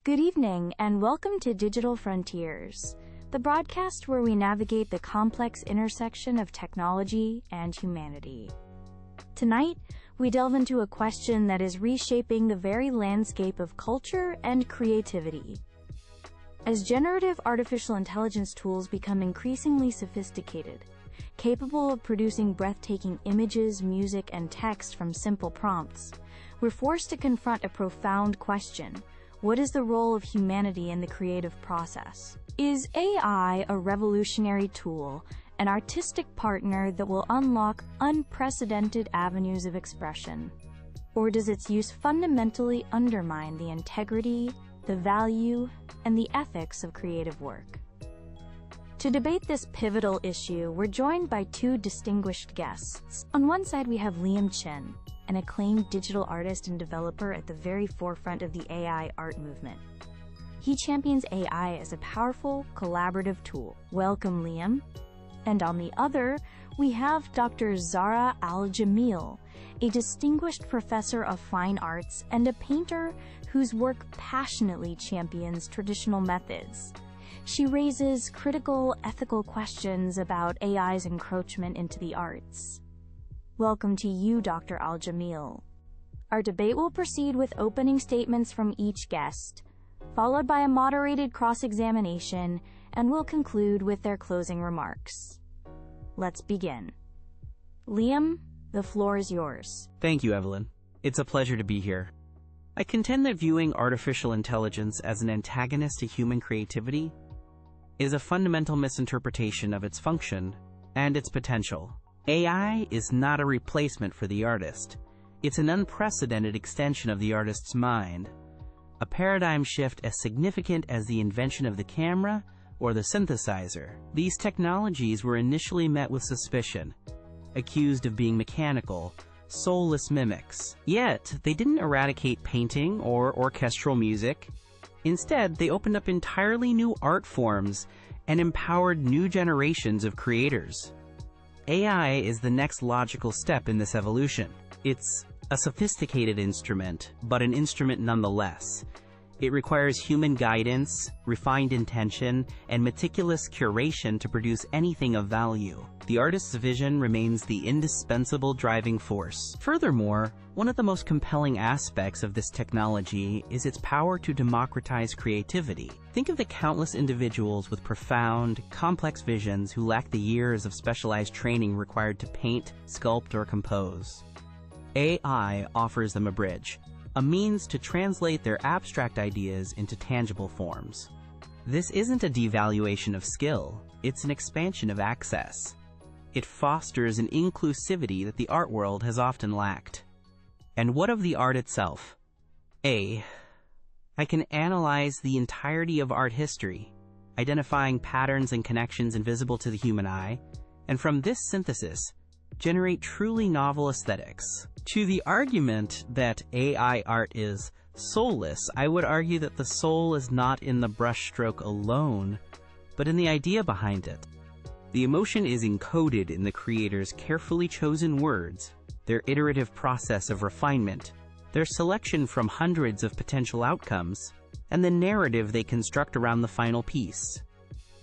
Good evening, and welcome to Digital Frontiers, the broadcast where we navigate the complex intersection of technology and humanity. Tonight, we delve into a question that is reshaping the very landscape of culture and creativity. As generative artificial intelligence tools become increasingly sophisticated, capable of producing breathtaking images, music, and text from simple prompts, we're forced to confront a profound question. What is the role of humanity in the creative process? Is AI a revolutionary tool, an artistic partner that will unlock unprecedented avenues of expression? Or does its use fundamentally undermine the integrity, the value, and the ethics of creative work? To debate this pivotal issue, we're joined by two distinguished guests. On one side, we have Liam Chen, an acclaimed digital artist and developer at the very forefront of the AI art movement. He champions AI as a powerful, collaborative tool. Welcome, Liam. And on the other, we have Dr. Zahra Al-Jamil, a distinguished professor of fine arts and a painter whose work passionately champions traditional methods. She raises critical, ethical questions about AI's encroachment into the arts. Welcome to you, Dr. Al-Jamil. Our debate will proceed with opening statements from each guest, followed by a moderated cross-examination, and we'll conclude with their closing remarks. Let's begin. Liam, the floor is yours. Thank you, Evelyn. It's a pleasure to be here. I contend that viewing artificial intelligence as an antagonist to human creativity is a fundamental misinterpretation of its function and its potential. AI is not a replacement for the artist. It's an unprecedented extension of the artist's mind, a paradigm shift as significant as the invention of the camera or the synthesizer. These technologies were initially met with suspicion, accused of being mechanical, soulless mimics. Yet, they didn't eradicate painting or orchestral music. Instead, they opened up entirely new art forms and empowered new generations of creators. AI is the next logical step in this evolution. It's a sophisticated instrument, but an instrument nonetheless. It requires human guidance, refined intention, and meticulous curation to produce anything of value. The artist's vision remains the indispensable driving force. Furthermore, one of the most compelling aspects of this technology is its power to democratize creativity. Think of the countless individuals with profound, complex visions who lack the years of specialized training required to paint, sculpt, or compose. AI offers them a bridge, a means to translate their abstract ideas into tangible forms. This isn't a devaluation of skill, it's an expansion of access. It fosters an inclusivity that the art world has often lacked. And what of the art itself? I can analyze the entirety of art history, identifying patterns and connections invisible to the human eye, and from this synthesis, generate truly novel aesthetics. To the argument that AI art is soulless, I would argue that the soul is not in the brushstroke alone, but in the idea behind it. The emotion is encoded in the creator's carefully chosen words, their iterative process of refinement, their selection from hundreds of potential outcomes, and the narrative they construct around the final piece.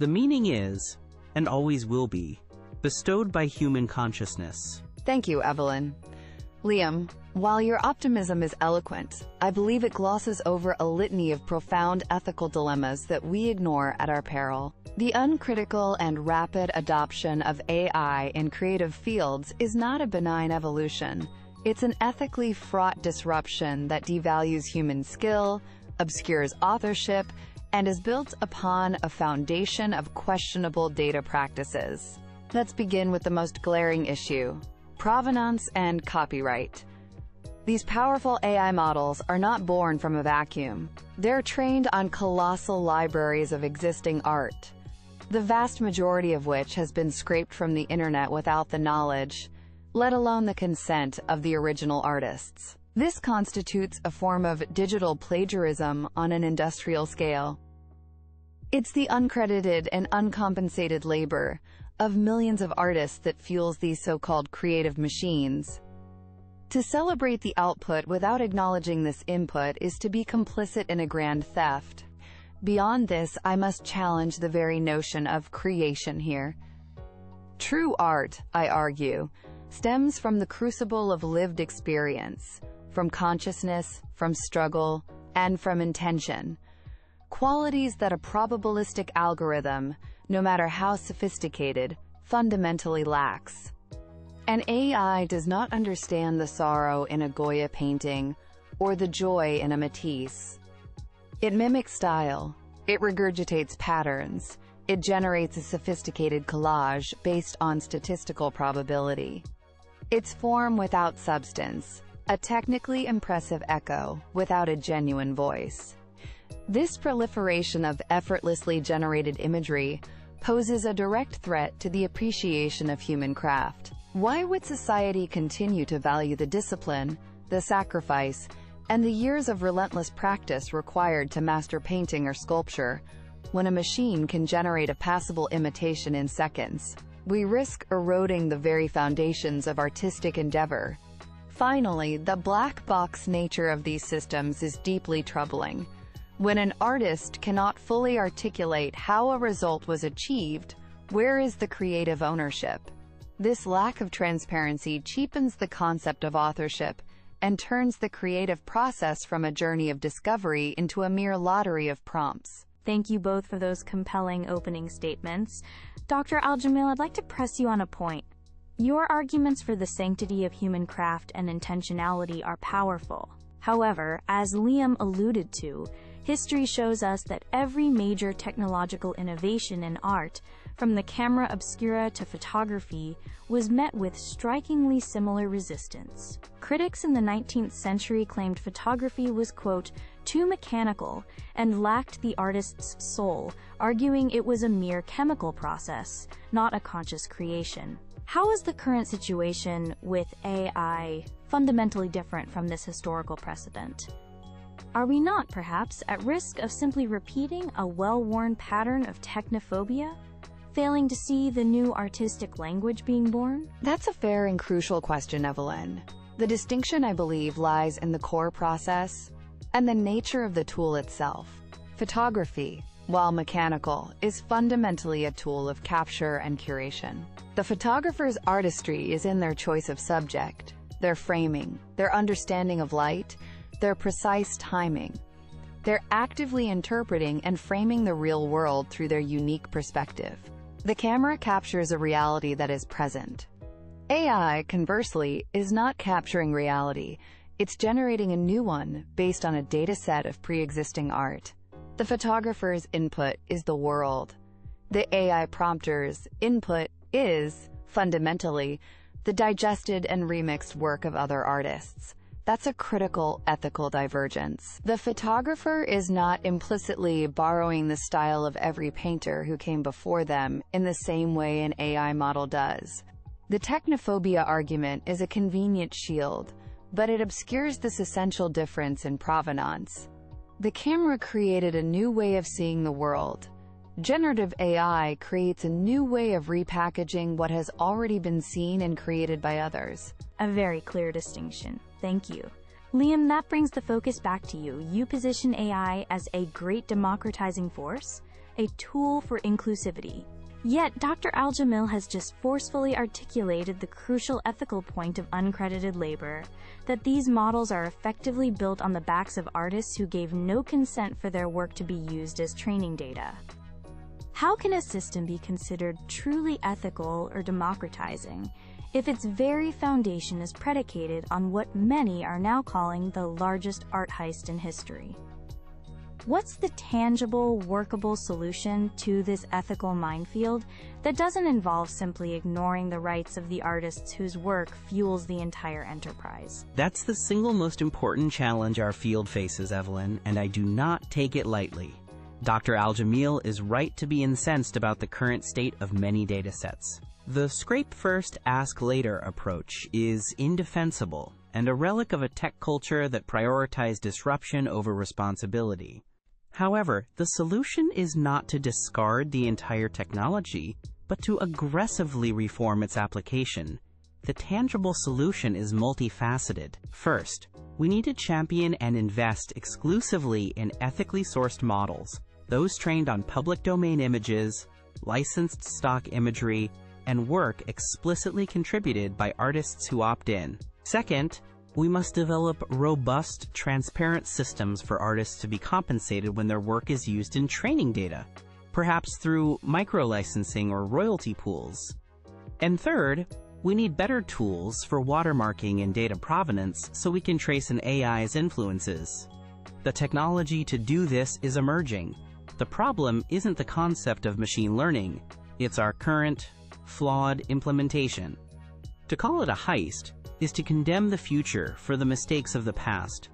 The meaning is, and always will be, bestowed by human consciousness. Thank you, Evelyn. Liam, while your optimism is eloquent, I believe it glosses over a litany of profound ethical dilemmas that we ignore at our peril. The uncritical and rapid adoption of AI in creative fields is not a benign evolution. It's an ethically fraught disruption that devalues human skill, obscures authorship, and is built upon a foundation of questionable data practices. Let's begin with the most glaring issue: provenance and copyright. These powerful AI models are not born from a vacuum. They're trained on colossal libraries of existing art, the vast majority of which has been scraped from the internet without the knowledge, let alone the consent, of the original artists. This constitutes a form of digital plagiarism on an industrial scale. It's the uncredited and uncompensated labor of millions of artists that fuels these so-called creative machines. To celebrate the output without acknowledging this input is to be complicit in a grand theft. Beyond this, I must challenge the very notion of creation here. True art, I argue, stems from the crucible of lived experience, from consciousness, from struggle, and from intention. Qualities that a probabilistic algorithm, no matter how sophisticated, fundamentally lacks. An AI does not understand the sorrow in a Goya painting or the joy in a Matisse. It mimics style. It regurgitates patterns. It generates a sophisticated collage based on statistical probability. It's form without substance, a technically impressive echo without a genuine voice. This proliferation of effortlessly generated imagery poses a direct threat to the appreciation of human craft. Why would society continue to value the discipline, the sacrifice, and the years of relentless practice required to master painting or sculpture, when a machine can generate a passable imitation in seconds? We risk eroding the very foundations of artistic endeavor. Finally, the black box nature of these systems is deeply troubling. When an artist cannot fully articulate how a result was achieved, where is the creative ownership? This lack of transparency cheapens the concept of authorship and turns the creative process from a journey of discovery into a mere lottery of prompts. Thank you both for those compelling opening statements. Dr. Al-Jamil, I'd like to press you on a point. Your arguments for the sanctity of human craft and intentionality are powerful. However, as Liam alluded to, history shows us that every major technological innovation in art, from the camera obscura to photography, was met with strikingly similar resistance. Critics in the 19th century claimed photography was, quote, too mechanical and lacked the artist's soul, arguing it was a mere chemical process, not a conscious creation. How is the current situation with AI fundamentally different from this historical precedent? Are we not, perhaps, at risk of simply repeating a well-worn pattern of technophobia, failing to see the new artistic language being born? That's a fair and crucial question, Evelyn. The distinction, I believe, lies in the core process and the nature of the tool itself. Photography, while mechanical, is fundamentally a tool of capture and curation. The photographer's artistry is in their choice of subject, their framing, their understanding of light, their precise timing. They're actively interpreting and framing the real world through their unique perspective. The camera captures a reality that is present. AI, conversely, is not capturing reality. It's generating a new one based on a data set of pre-existing art. The photographer's input is the world. The AI prompter's input is, fundamentally, the digested and remixed work of other artists. That's a critical ethical divergence. The photographer is not implicitly borrowing the style of every painter who came before them in the same way an AI model does. The technophobia argument is a convenient shield, but it obscures this essential difference in provenance. The camera created a new way of seeing the world. Generative AI creates a new way of repackaging what has already been seen and created by others. A very clear distinction. Thank you. Liam, that brings the focus back to you. You position AI as a great democratizing force, a tool for inclusivity. Yet, Dr. Al-Jamil has just forcefully articulated the crucial ethical point of uncredited labor, that these models are effectively built on the backs of artists who gave no consent for their work to be used as training data. How can a system be considered truly ethical or democratizing if its very foundation is predicated on what many are now calling the largest art heist in history? What's the tangible, workable solution to this ethical minefield that doesn't involve simply ignoring the rights of the artists whose work fuels the entire enterprise? That's the single most important challenge our field faces, Evelyn, and I do not take it lightly. Dr. Al-Jamil is right to be incensed about the current state of many datasets. The scrape first, ask later approach is indefensible and a relic of a tech culture that prioritized disruption over responsibility. However, the solution is not to discard the entire technology, but to aggressively reform its application, the tangible solution is multifaceted. First, we need to champion and invest exclusively in ethically sourced models, those trained on public domain images, licensed stock imagery, and work explicitly contributed by artists who opt in. Second, we must develop robust, transparent systems for artists to be compensated when their work is used in training data, perhaps through micro-licensing or royalty pools. And third, we need better tools for watermarking and data provenance so we can trace an AI's influences. The technology to do this is emerging. The problem isn't the concept of machine learning, it's our current, flawed implementation. To call it a heist is to condemn the future for the mistakes of the past,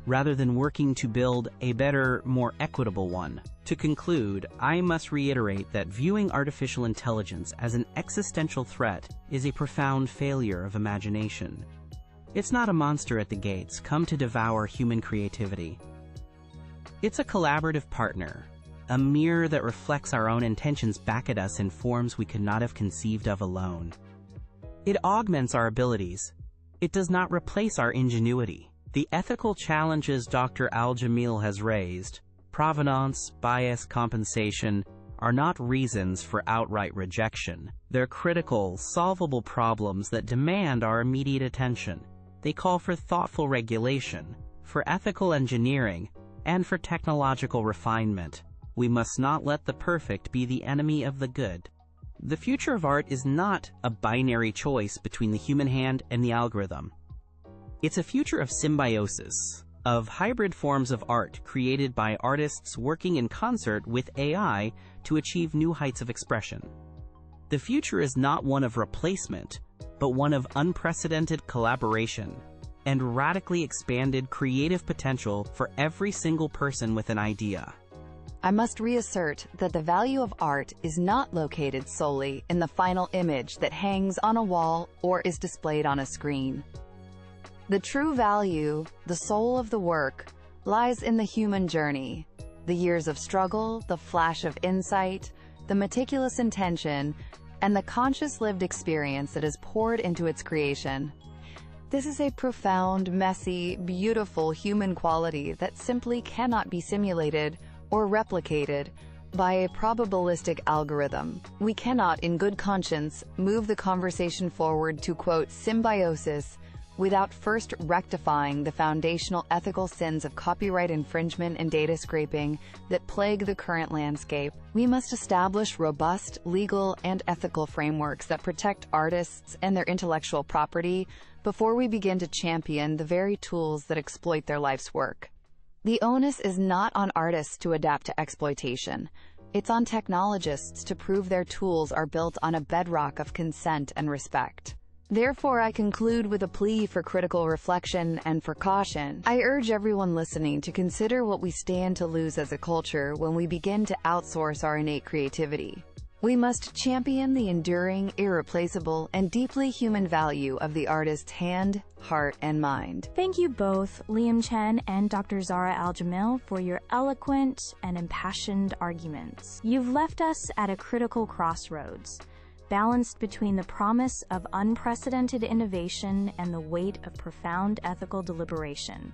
rather than working to build a better, more equitable one. To conclude, I must reiterate that viewing artificial intelligence as an existential threat is a profound failure of imagination. It's not a monster at the gates come to devour human creativity. It's a collaborative partner, a mirror that reflects our own intentions back at us in forms we could not have conceived of alone. It augments our abilities. It does not replace our ingenuity. The ethical challenges Dr. Al-Jamil has raised, provenance, bias, compensation, are not reasons for outright rejection. They're critical, solvable problems that demand our immediate attention. They call for thoughtful regulation, for ethical engineering, and for technological refinement. We must not let the perfect be the enemy of the good. The future of art is not a binary choice between the human hand and the algorithm. It's a future of symbiosis, of hybrid forms of art created by artists working in concert with AI to achieve new heights of expression. The future is not one of replacement, but one of unprecedented collaboration and radically expanded creative potential for every single person with an idea. I must reassert that the value of art is not located solely in the final image that hangs on a wall or is displayed on a screen. The true value, the soul of the work, lies in the human journey, the years of struggle, the flash of insight, the meticulous intention, and the conscious lived experience that is poured into its creation. This is a profound, messy, beautiful human quality that simply cannot be simulated or replicated by a probabilistic algorithm. We cannot, in good conscience, move the conversation forward to, quote, symbiosis without first rectifying the foundational ethical sins of copyright infringement and data scraping that plague the current landscape. We must establish robust, legal, and ethical frameworks that protect artists and their intellectual property before we begin to champion the very tools that exploit their life's work. The onus is not on artists to adapt to exploitation. It's on technologists to prove their tools are built on a bedrock of consent and respect. Therefore, I conclude with a plea for critical reflection and for caution. I urge everyone listening to consider what we stand to lose as a culture when we begin to outsource our innate creativity. We must champion the enduring, irreplaceable, and deeply human value of the artist's hand, heart, and mind. Thank you both, Liam Chen and Dr. Zara Al-Jamil, for your eloquent and impassioned arguments. You've left us at a critical crossroads, balanced between the promise of unprecedented innovation and the weight of profound ethical deliberation.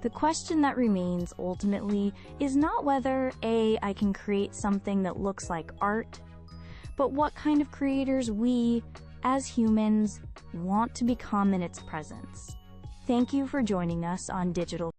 The question that remains ultimately is not whether I can create something that looks like art, but what kind of creators we, as humans, want to become in its presence. Thank you for joining us on Digital